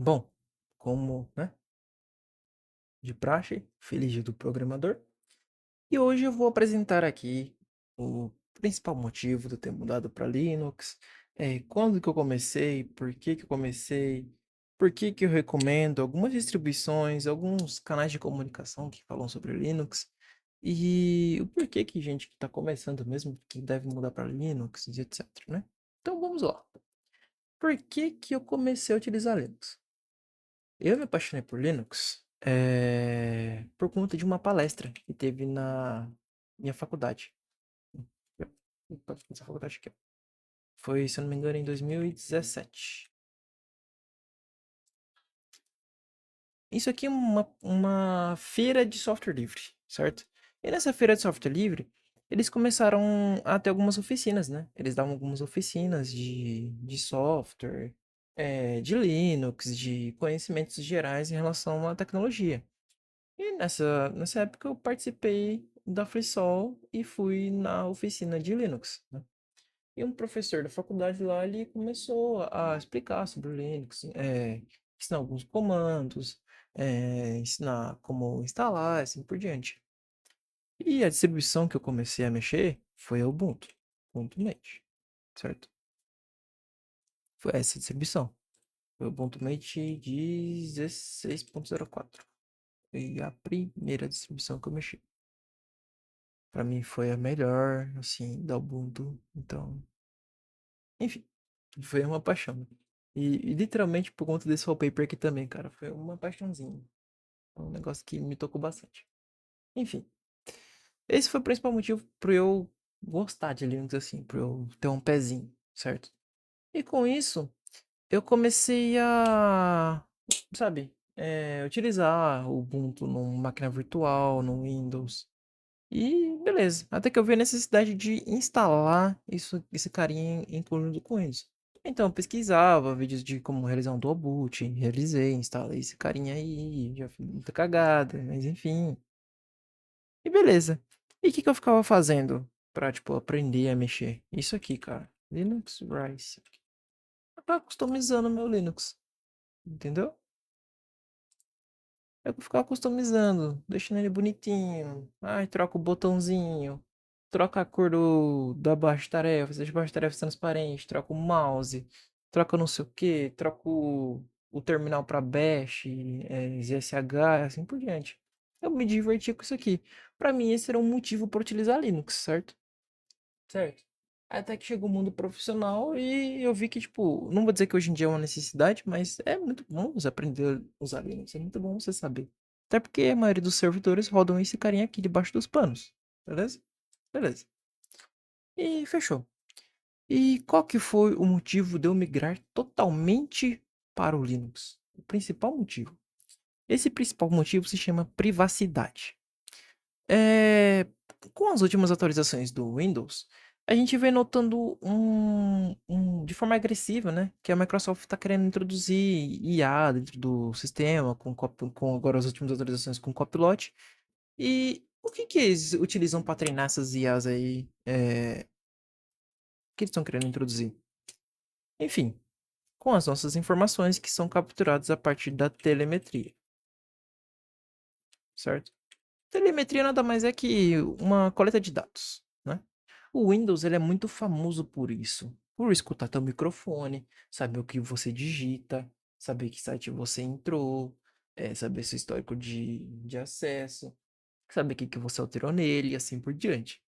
Bom, como, né, de praxe, feliz dia do programador. E hoje eu vou apresentar aqui o principal motivo de eu ter mudado para Linux, quando que eu comecei, por que que eu comecei, por que que eu recomendo algumas distribuições, alguns canais de comunicação que falam sobre Linux e o porquê que gente que está começando mesmo que deve mudar para Linux e etc, né? Então vamos lá. Por que que eu comecei a utilizar Linux? Eu me apaixonei por Linux por conta de uma palestra que teve na minha faculdade. Essa faculdade aqui, ó. Foi, se eu não me engano, em 2017. Isso aqui é uma feira de software livre, certo? E nessa feira de software livre, eles começaram a ter algumas oficinas, né? Eles davam algumas oficinas de software, de Linux, de conhecimentos gerais em relação à tecnologia. E nessa época eu participei da FreeSol e fui na oficina de Linux, né? E um professor da faculdade lá, ele começou a explicar sobre o Linux, ensinar alguns comandos, ensinar como instalar, assim por diante. E a distribuição que eu comecei a mexer foi a Ubuntu, Ubuntu Mate, certo? Foi essa distribuição. Foi o Ubuntu Mate 16.04. Foi a primeira distribuição que eu mexi. Pra mim foi a melhor, assim, da Ubuntu. Então, enfim, foi uma paixão. E literalmente por conta desse wallpaper aqui também, cara, foi uma paixãozinha. É um negócio que me tocou bastante. Enfim, esse foi o principal motivo pra eu gostar de Linux, assim, pra eu ter um pezinho, certo? E com isso, eu comecei a, sabe, utilizar o Ubuntu numa máquina virtual, no Windows. E beleza. Até que eu vi a necessidade de instalar esse carinha em conjunto com isso. Então, eu pesquisava vídeos de como realizar um dual boot, realizei, instalei esse carinha aí, já fiz muita cagada, mas enfim. E beleza. E o que que eu ficava fazendo pra, tipo, aprender a mexer? Isso aqui, cara. Linux Rise. Eu tava customizando meu Linux, entendeu? Eu ficava customizando, deixando ele bonitinho. Ai, troca o botãozinho. Troca a cor da baixa-tarefa, deixa a baixa-tarefa transparente. Troca o mouse. Troca não sei o que. Troca o terminal para bash, ZSH, assim por diante. Eu me divertia com isso aqui. Para mim, esse era um motivo para utilizar Linux, certo? Certo. Até que chegou o mundo profissional e eu vi que, tipo, não vou dizer que hoje em dia é uma necessidade, mas é muito bom você aprender a usar Linux. É muito bom você saber. Até porque a maioria dos servidores rodam esse carinha aqui debaixo dos panos. Beleza? Beleza. E fechou. E qual que foi o motivo de eu migrar totalmente para o Linux? O principal motivo. Esse principal motivo se chama privacidade. É, com as últimas atualizações do Windows, a gente vem notando de forma agressiva, né? Que a Microsoft está querendo introduzir IA dentro do sistema, com agora as últimas atualizações com Copilot. E o que que eles utilizam para treinar essas IAs aí? Que eles estão querendo introduzir? Enfim, com as nossas informações que são capturadas a partir da telemetria, certo? Telemetria nada mais é que uma coleta de dados, né? O Windows ele é muito famoso por isso, por escutar teu microfone, saber o que você digita, saber que site você entrou, saber seu histórico de acesso, saber o que você alterou nele e assim por diante.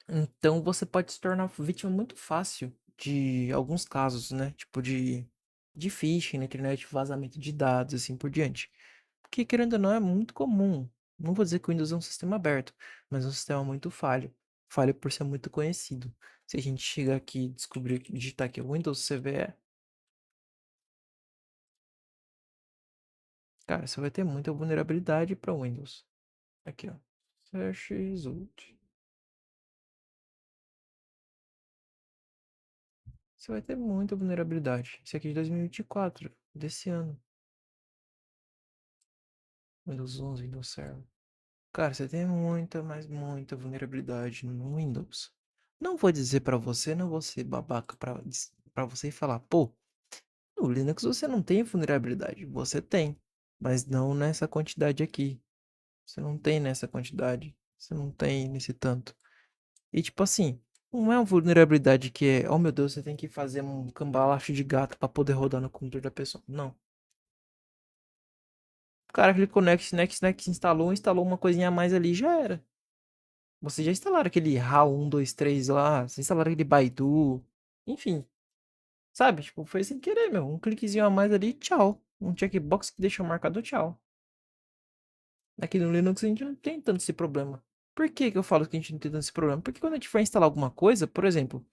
Então você pode se tornar vítima muito fácil de alguns casos, né? Tipo de phishing na internet, vazamento de dados, assim por diante. Porque, querendo ou não, é muito comum. Não vou dizer que o Windows é um sistema aberto, mas é um sistema muito falho. Falho por ser muito conhecido. Se a gente chegar aqui e descobrir, digitar aqui Windows CVE, cara, você vai ter muita vulnerabilidade para Windows. Aqui, ó. Search result. Você vai ter muita vulnerabilidade. Isso aqui é de 2024, desse ano. Windows 11, Windows Server. Cara, você tem muita, mas muita vulnerabilidade no Windows. Não vou dizer pra você, não vou ser babaca pra pra você falar, pô, no Linux você não tem vulnerabilidade. Você tem, mas não nessa quantidade aqui. Você não tem nessa quantidade. Você não tem nesse tanto. E tipo assim, não é uma vulnerabilidade que é, oh meu Deus, você tem que fazer um cambalacho de gato pra poder rodar no computador da pessoa. Não. O cara clicou next, instalou uma coisinha a mais ali, já era. Vocês já instalaram aquele RAW 123 lá, vocês instalaram aquele Baidu, enfim, sabe? Tipo, foi sem querer, meu. Um cliquezinho a mais ali, tchau. Um checkbox que deixou marcado tchau. Aqui no Linux a gente não tem tanto esse problema. Por que que eu falo que a gente não tem tanto esse problema? Porque quando a gente for instalar alguma coisa, por exemplo,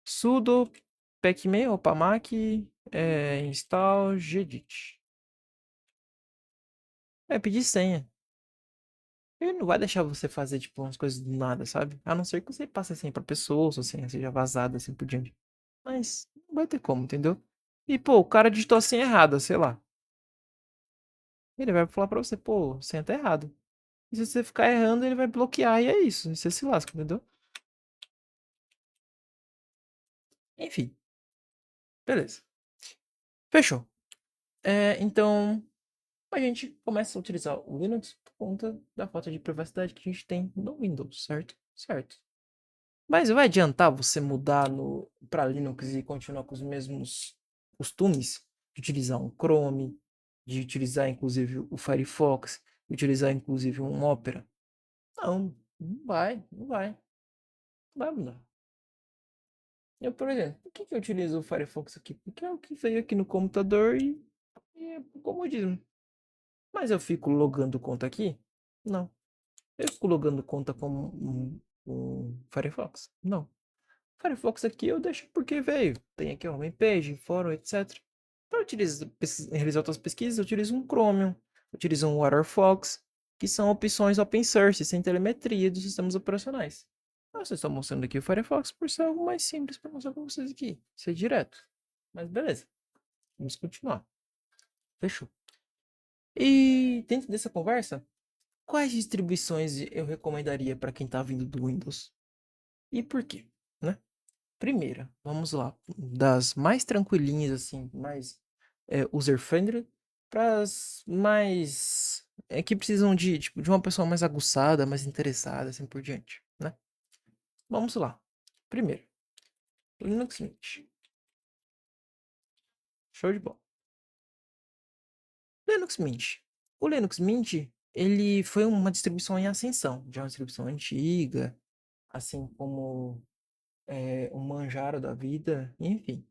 sudo pacman ou pamac install gedit. É pedir senha. Ele não vai deixar você fazer, tipo, umas coisas do nada, sabe? A não ser que você passe a senha pra pessoa, ou sua senha seja vazada, assim por diante. Mas não vai ter como, entendeu? E, pô, o cara digitou a senha errada, sei lá. Ele vai falar pra você, pô, a senha tá errada. E se você ficar errando, ele vai bloquear e é isso. E você se lasca, entendeu? Enfim, beleza. Fechou. Então, a gente começa a utilizar o Linux por conta da falta de privacidade que a gente tem no Windows, certo? Certo. Mas vai adiantar você mudar no para Linux e continuar com os mesmos costumes de utilizar um Chrome, de utilizar inclusive o Firefox, de utilizar inclusive um Opera? Não, não vai mudar. Eu, por exemplo, por que que eu utilizo o Firefox aqui? Porque é o que veio aqui no computador e é comodismo. Mas eu fico logando conta aqui? Não. Eu fico logando conta com um Firefox? Não. Firefox aqui eu deixo porque veio. Tem aqui uma homepage, fórum, etc. Para realizar outras pesquisas, eu utilizo um Chromium, eu utilizo um Firefox, que são opções open source, sem telemetria dos sistemas operacionais. Eu só estou mostrando aqui o Firefox por ser algo mais simples para mostrar para vocês aqui. Ser direto. Mas beleza. Vamos continuar. Fechou. E dentro dessa conversa, quais distribuições eu recomendaria para quem está vindo do Windows? E por quê? Né? Primeira, vamos lá, das mais tranquilinhas, assim, mais user-friendly, para as mais que precisam de, tipo, de uma pessoa mais aguçada, mais interessada, assim por diante, né? Vamos lá. Primeiro, Linux Mint. Show de bola. Linux Mint. O Linux Mint, ele foi uma distribuição em ascensão, já uma distribuição antiga, assim como o Manjaro da vida, enfim.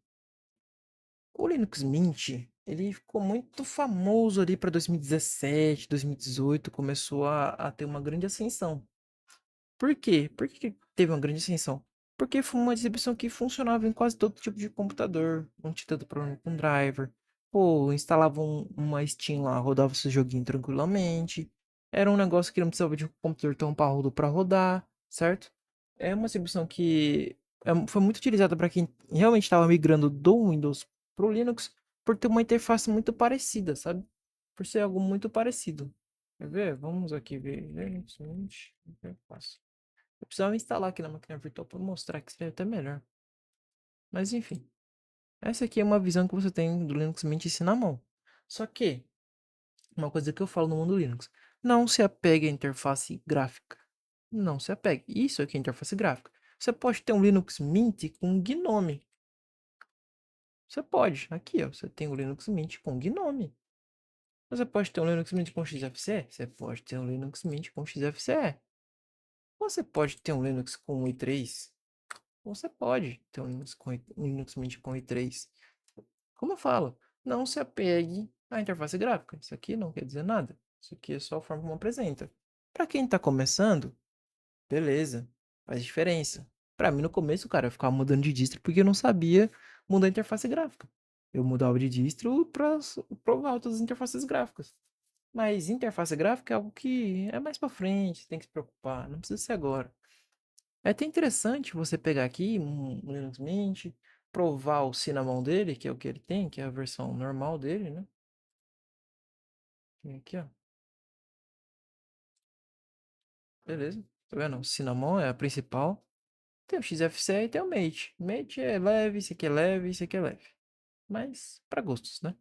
O Linux Mint, ele ficou muito famoso ali para 2017, 2018, começou a ter uma grande ascensão. Por quê? Por que que teve uma grande ascensão? Porque foi uma distribuição que funcionava em quase todo tipo de computador, não tinha tanto problema com driver. Pô, instalava uma Steam lá, rodava seu joguinho tranquilamente. Era um negócio que não precisava de um computador tão parrudo para rodar, certo? É uma distribuição que foi muito utilizada para quem realmente estava migrando do Windows pro Linux, por ter uma interface muito parecida, sabe? Por ser algo muito parecido. Quer ver? Vamos aqui ver. Linux Mint interface. Eu precisava instalar aqui na máquina virtual para mostrar que seria até melhor. Mas enfim, essa aqui é uma visão que você tem do Linux Mint assim na mão. Só que, uma coisa que eu falo no mundo Linux, não se apegue à interface gráfica. Não se apegue. Isso aqui é interface gráfica. Você pode ter um Linux Mint com Gnome. Você pode. Aqui, ó, você tem o Linux Mint com Gnome. Você pode ter um Linux Mint com XFCE? Você pode ter um Linux Mint com XFCE. Você pode ter um Linux com i3? Você pode ter um Linux Mint com i3. Como eu falo, não se apegue à interface gráfica. Isso aqui não quer dizer nada. Isso aqui é só a forma como apresenta. Para quem está começando, beleza, faz diferença. Para mim, no começo, cara, eu ficava mudando de distro porque eu não sabia mudar a interface gráfica. Eu mudava de distro para provar outras interfaces gráficas. Mas interface gráfica é algo que é mais para frente, tem que se preocupar, não precisa ser agora. É até interessante você pegar aqui um Linux Mint, provar o Cinnamon dele, que é o que ele tem, que é a versão normal dele, né? Tem aqui, ó. Beleza. Tá vendo? O Cinnamon é a principal. Tem o XFCE e tem o Mate. Mate é leve, esse aqui é leve, esse aqui é leve. Mas para gostos, né?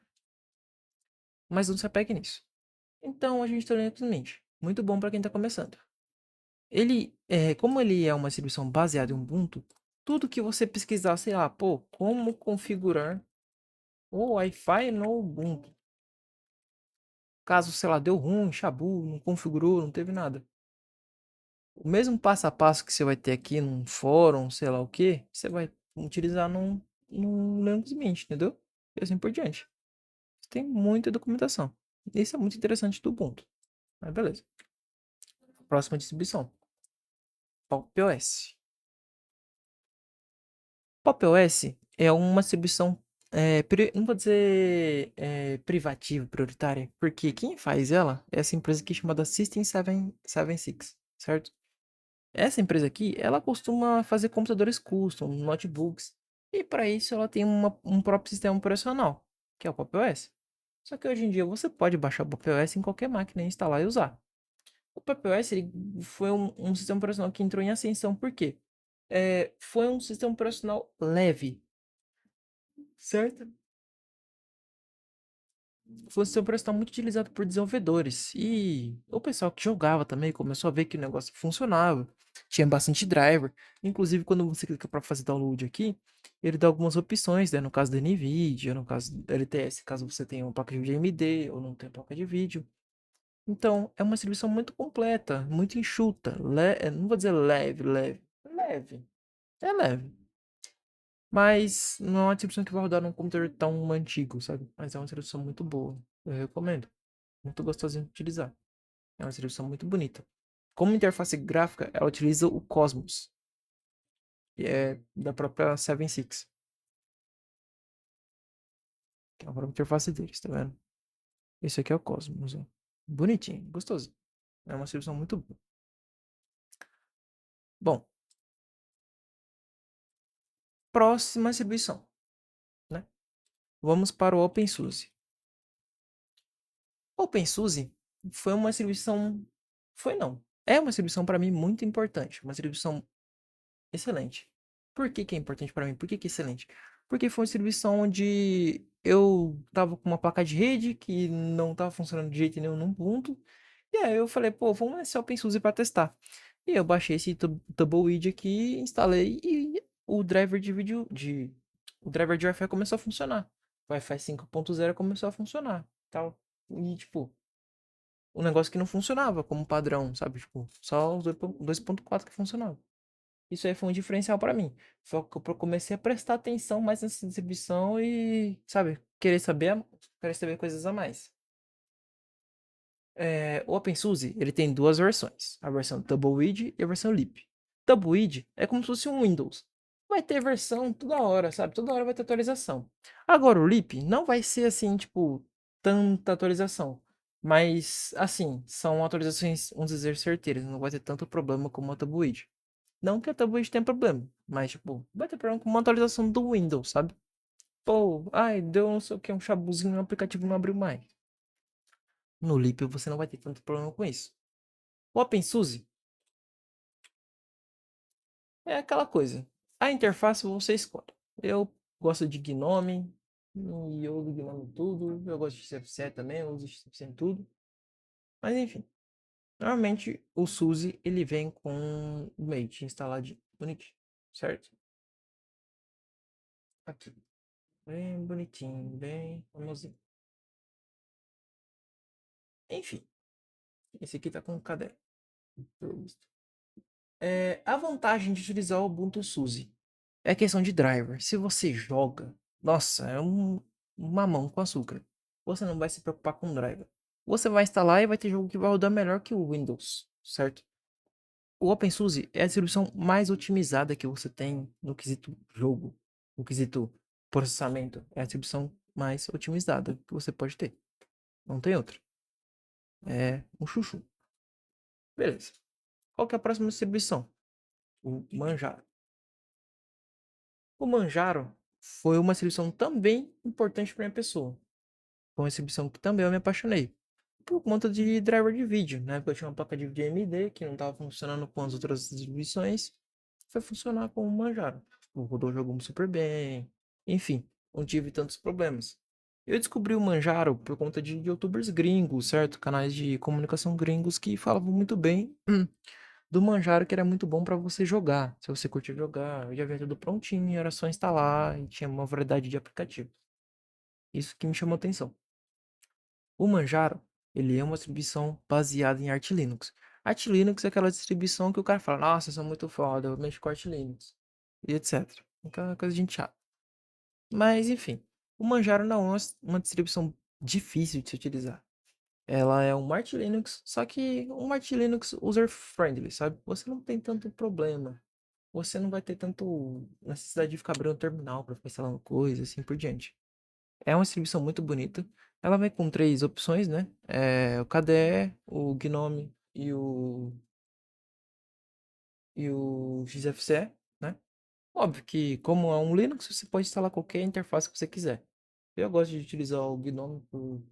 Mas não se apegue nisso. Então a gente tem o Linux Mint. Muito bom para quem está começando. Como ele é uma distribuição baseada em Ubuntu, tudo que você pesquisar, sei lá, pô, como configurar o Wi-Fi no Ubuntu. Caso, sei lá, deu ruim, chabu, não configurou, não teve nada. O mesmo passo a passo que você vai ter aqui num fórum, sei lá o que, você vai utilizar num Linux Mint, entendeu? E assim por diante. Tem muita documentação. Isso é muito interessante do Ubuntu. Mas beleza. Próxima distribuição. PopOS. PopOS é uma distribuição, não vou dizer privativa, prioritária, porque quem faz ela é essa empresa aqui chamada System76, certo? Essa empresa aqui, ela costuma fazer computadores custom, notebooks, e para isso ela tem um próprio sistema operacional, que é o PopOS. Só que hoje em dia você pode baixar o PopOS em qualquer máquina, instalar e usar. O PopOS ele foi um sistema operacional que entrou em ascensão, por quê? Foi um sistema operacional leve, certo? Foi um sistema operacional muito utilizado por desenvolvedores. E o pessoal que jogava também começou a ver que o negócio funcionava. Tinha bastante driver. Inclusive, quando você clica para fazer download aqui, ele dá algumas opções, né? No caso da NVIDIA, no caso da LTS, caso você tenha uma placa de vídeo AMD ou não tenha placa de vídeo. Então, é uma distribuição muito completa, muito enxuta. Não vou dizer leve, leve. Leve. É leve. Mas não é uma distribuição que vai rodar num computador tão antigo, sabe? Mas é uma distribuição muito boa. Eu recomendo. Muito gostosinho de utilizar. É uma distribuição muito bonita. Como interface gráfica, ela utiliza o Cosmos, que é da própria 76, que é a própria interface deles, tá vendo? Esse aqui é o Cosmos, ó. Bonitinho, gostoso. É uma distribuição muito boa. Bom, próxima distribuição, né? Vamos para o OpenSUSE. OpenSUSE foi uma distribuição. Foi não. É uma distribuição para mim muito importante. Uma distribuição excelente. Por que que é importante para mim? Por que que é excelente? Porque foi uma distribuição onde eu tava com uma placa de rede que não tava funcionando de jeito nenhum no Ubuntu. E aí eu falei, pô, vamos nesse OpenSUSE para testar. E eu baixei esse Tumbleweed aqui, instalei e o driver de Wi-Fi começou a funcionar. O Wi-Fi 5.0 começou a funcionar, tal. E tipo, um negócio que não funcionava como padrão, sabe? Tipo, só os 2.4 que funcionava. Isso aí foi um diferencial para mim. Foi que eu comecei a prestar atenção mais nessa exibição e, sabe, querer saber coisas a mais. O OpenSUSE, ele tem duas versões. A versão Tumbleweed e a versão Leap. Tumbleweed é como se fosse um Windows. Vai ter versão toda hora, sabe? Toda hora vai ter atualização. Agora, o Leap não vai ser assim, tipo, tanta atualização. Mas, assim, são atualizações, vamos dizer, certeiras. Não vai ter tanto problema como a Tumbleweed. Não que a Tabuid tenha problema, mas, tipo, vai ter problema com uma atualização do Windows, sabe? Pô, ai, deu não sei o que, um chabuzinho no aplicativo não abriu mais. No Leap você não vai ter tanto problema com isso. O OpenSUSE é aquela coisa. A interface você escolhe. Eu gosto de Gnome, e eu uso Gnome em tudo. Eu gosto de CFC também, eu uso CFC em tudo. Mas enfim, normalmente o SUSE ele vem com o Mate instalado bonitinho, certo? Aqui. Bem bonitinho, bem famosinho. Enfim, esse aqui tá com caderno. A vantagem de utilizar o Ubuntu SUSE é questão de driver. Se você joga, nossa, é um mamão com açúcar. Você não vai se preocupar com driver. Você vai instalar e vai ter jogo que vai rodar melhor que o Windows, certo? O OpenSUSE é a distribuição mais otimizada que você tem no quesito jogo, no quesito processamento. É a distribuição mais otimizada que você pode ter. Não tem outra. É um chuchu. Beleza. Qual que é a próxima distribuição? O Manjaro. O Manjaro foi uma distribuição também importante para minha pessoa. Foi uma distribuição que também eu me apaixonei. Por conta de driver de vídeo, né? Porque eu tinha uma placa de vídeo AMD que não estava funcionando com as outras distribuições. vai funcionar com o Manjaro. Tipo, rodou o jogo super bem. Enfim, não tive tantos problemas. Eu descobri o Manjaro por conta de youtubers gringos, certo? Canais de comunicação gringos que falavam muito bem do Manjaro, que era muito bom pra você jogar. Se você curtir jogar, eu já vinha tudo prontinho, era só instalar e tinha uma variedade de aplicativos. Isso que me chamou atenção. O Manjaro, ele é uma distribuição baseada em Arch Linux. Arch Linux é aquela distribuição que o cara fala, nossa, eu sou muito foda, eu mexo com Arch Linux, e etc. Aquela coisa de gente chata. Mas, enfim, o Manjaro não é uma distribuição difícil de se utilizar. Ela é um Arch Linux, só que um Arch Linux user-friendly, sabe? Você não tem tanto problema. Você não vai ter tanto necessidade de ficar abrindo o terminal para ficar instalando coisas, assim por diante. É uma distribuição muito bonita. Ela vem com três opções, né? O KDE, o GNOME e o XFCE, né? Óbvio que, como é um Linux, você pode instalar qualquer interface que você quiser. Eu gosto de utilizar o GNOME por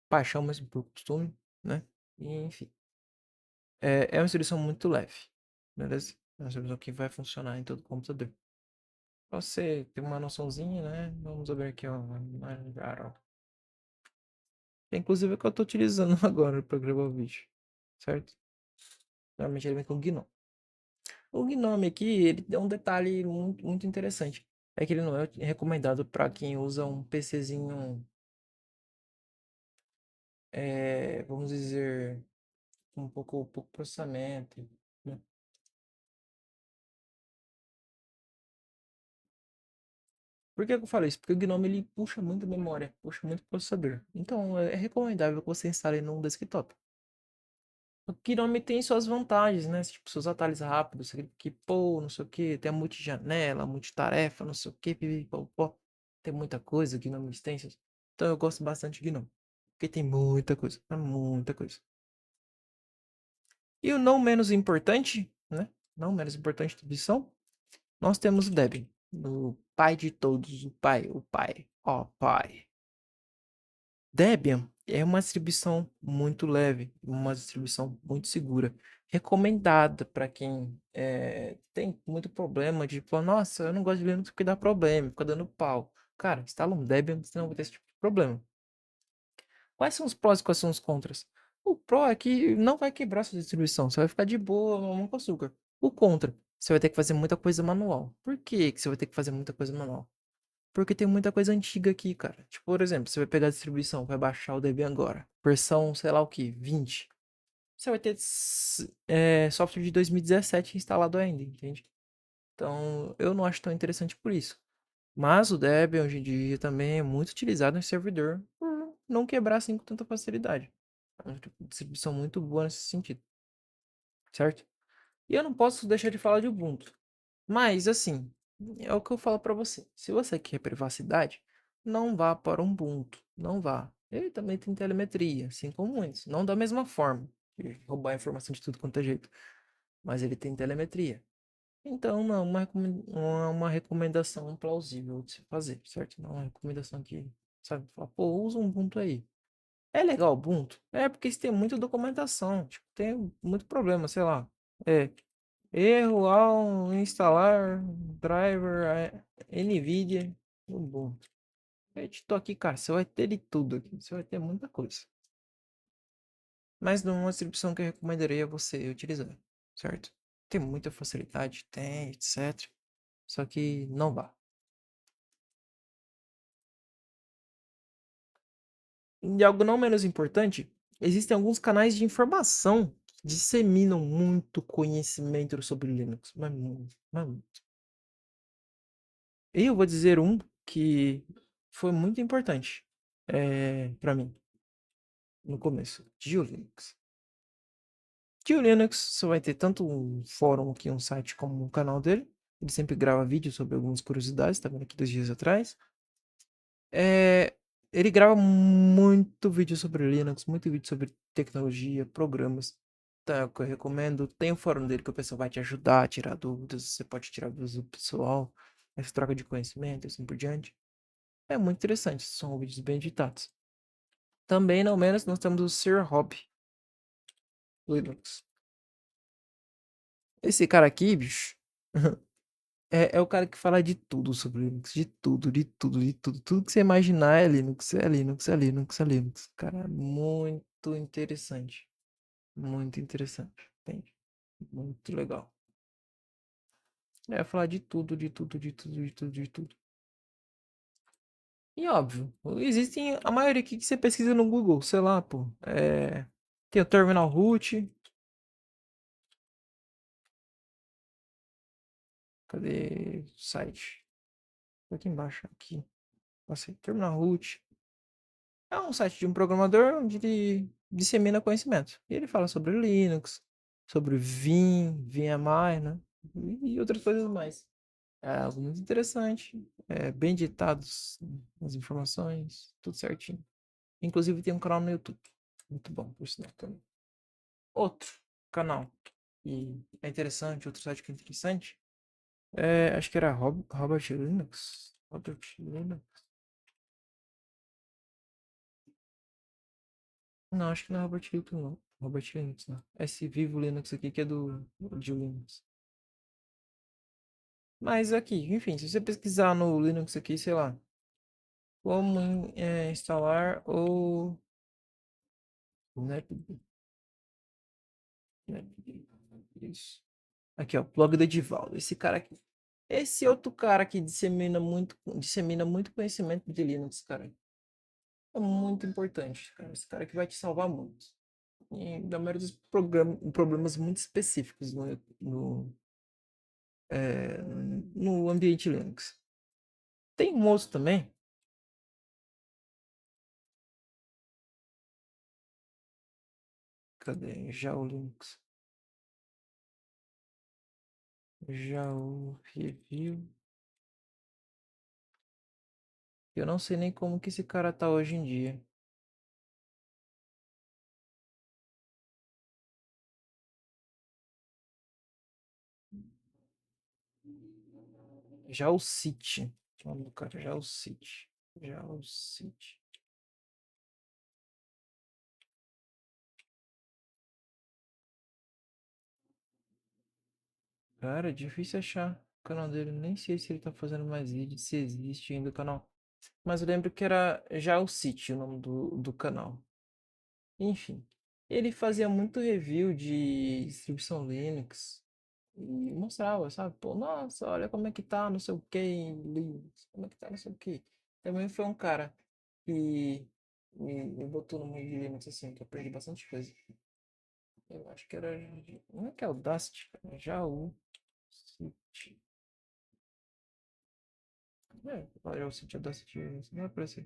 paixão, mas por costume, né? E, enfim, é uma distribuição muito leve, beleza? É uma distribuição que vai funcionar em todo computador. Pra você ter uma noçãozinha, né? Vamos ver aqui, ó. Inclusive é o que eu tô utilizando agora para gravar o vídeo, certo? Normalmente ele vem com o Gnome. O Gnome aqui, ele tem um detalhe muito, muito interessante. É que ele não é recomendado para quem usa um PCzinho, vamos dizer, com pouco processamento, né? Por que que eu falei isso? Porque o Gnome ele puxa muito memória, puxa muito processador. Então é recomendável que você instale num desktop. O Kirami tem suas vantagens, né? Tipo, seus atalhos rápidos, que, pô, não sei o que, tem a multijanela, multitarefa, não sei o que, pipipopó. Tem muita coisa, Gnome Extensions. Então eu gosto bastante de Gnome. Porque tem muita coisa, é muita coisa. E o não menos importante, né? Não menos importante da edição, nós temos o Debian. O pai de todos, o pai, ó pai. Debian é uma distribuição muito leve, uma distribuição muito segura, recomendada para quem tem muito problema de, pô, nossa, eu não gosto de Linux porque dá problema, fica dando pau. Cara, instala um Debian, você não vai ter esse tipo de problema. Quais são os prós e quais são os contras? O pró é que não vai quebrar sua distribuição, você vai ficar de boa, mamão com açúcar. O contra, você vai ter que fazer muita coisa manual. Por que que você vai ter que fazer muita coisa manual? Porque tem muita coisa antiga aqui, cara. Tipo, por exemplo, você vai pegar a distribuição, vai baixar o Debian agora. Versão, sei lá o que, 20. Você vai ter software de 2017 instalado ainda, entende? Então, eu não acho tão interessante por isso. Mas o Debian hoje em dia também é muito utilizado em servidor por não quebrar assim com tanta facilidade. É uma distribuição muito boa nesse sentido, certo? E eu não posso deixar de falar de Ubuntu. Mas, assim, é o que eu falo pra você. Se você quer privacidade, não vá para um Ubuntu. Não vá. Ele também tem telemetria, assim como muitos. Não da mesma forma, de roubar informação de tudo quanto é jeito. Mas ele tem telemetria. Então, não é não é uma recomendação plausível de se fazer, certo? Não é uma recomendação que, sabe, fala, pô, usa um Ubuntu aí. É legal o Ubuntu? É porque isso tem muita documentação. Tipo, tem muito problema, sei lá. É, erro ao instalar driver NVIDIA no Ubuntu. Editor aqui, cara, você vai ter de tudo aqui. Você vai ter muita coisa. Mas não é uma distribuição que eu recomendaria você utilizar, certo? Tem muita facilidade, tem, etc. Só que não vá. E algo não menos importante, existem alguns canais de informação que disseminam muito conhecimento sobre Linux. Mas muito, mas muito. E eu vou dizer um que foi muito importante para mim no começo. GeoLinux. GeoLinux você vai ter tanto um fórum aqui, um site, como um canal dele. Ele sempre grava vídeos sobre algumas curiosidades, tá vendo aqui 2 dias atrás. Ele grava muito vídeo sobre Linux, muito vídeo sobre tecnologia, programas. Então é o que eu recomendo. Tem o fórum dele que o pessoal vai te ajudar a tirar dúvidas. Você pode tirar dúvidas do pessoal. Essa troca de conhecimento, assim por diante. É muito interessante, são vídeos bem editados. Também, não menos, nós temos o Sir Hobby Linux. Esse cara aqui, bicho, É o cara que fala de tudo sobre Linux, de tudo, de tudo, de tudo. Tudo que você imaginar é Linux, é Linux, é Linux, é Linux. Cara, muito interessante. Muito interessante. Entende? Muito legal. É falar de tudo, de tudo, de tudo, de tudo, de tudo. E óbvio, existem a maioria aqui que você pesquisa no Google, sei lá, pô. Tem o Terminal Root. Cadê o site? Aqui embaixo, aqui. Passei. Terminal Root. É um site de um programador onde ele dissemina conhecimento. E ele fala sobre Linux, sobre Vim, VMI, né? E outras coisas mais. É algo muito interessante. É bem ditados as informações, tudo certinho. Inclusive tem um canal no YouTube. Muito bom, por sinal também. Outro canal que é interessante, outro site que é interessante. Acho que era Robert Linux. Robert Linux. Não, acho que não é Robert Linux, não. Robert Linux, não. Esse Vivo Linux aqui que é de Linux. Mas aqui, enfim, se você pesquisar no Linux aqui, sei lá, como instalar o NetBeans. Isso. Aqui, ó, blog do Edivaldo. Esse cara aqui. Esse outro cara que dissemina muito conhecimento de Linux, cara. É muito importante, cara. Esse cara que vai te salvar muito. E da maioria dos problemas muito específicos no ambiente Linux. Tem um outro também. Cadê? Já o Linux. Já o Review. Eu não sei nem como que esse cara tá hoje em dia. Já o City. O nome do cara, já o City. Já o City. Cara, é difícil achar o canal dele. Nem sei se ele tá fazendo mais vídeos, se existe ainda o canal. Mas eu lembro que era já o City, o nome do canal. Enfim, ele fazia muito review de distribuição Linux e mostrava, sabe? Pô, nossa, olha como é que tá, não sei o que, em Linux, como é que tá, não sei o que. Também foi um cara que me botou no mundo de Linux, assim, que eu aprendi bastante coisa. Eu acho que era. Não é que é Audacity, cara, já o City. Olha o City Audacity, não vai aparecer.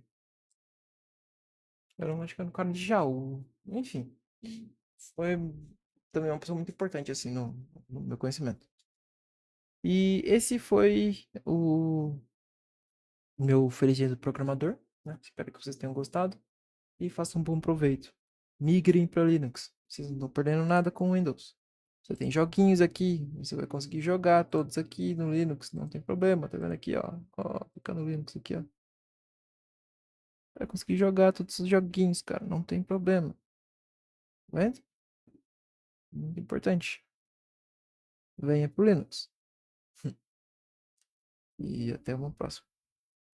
Era um, acho que era um cara de Jaú. Enfim, foi também uma pessoa muito importante, assim, no meu conhecimento. E esse foi o meu Feliz Dia do Programador, né? Espero que vocês tenham gostado e façam um bom proveito. Migrem para Linux. Vocês não estão perdendo nada com o Windows. Você tem joguinhos aqui, você vai conseguir jogar todos aqui no Linux, não tem problema. Tá vendo aqui, ó? Ó, fica no Linux aqui, ó. Vai conseguir jogar todos os joguinhos, cara, não tem problema. Tá vendo? Muito importante. Venha pro Linux. E até uma próxima.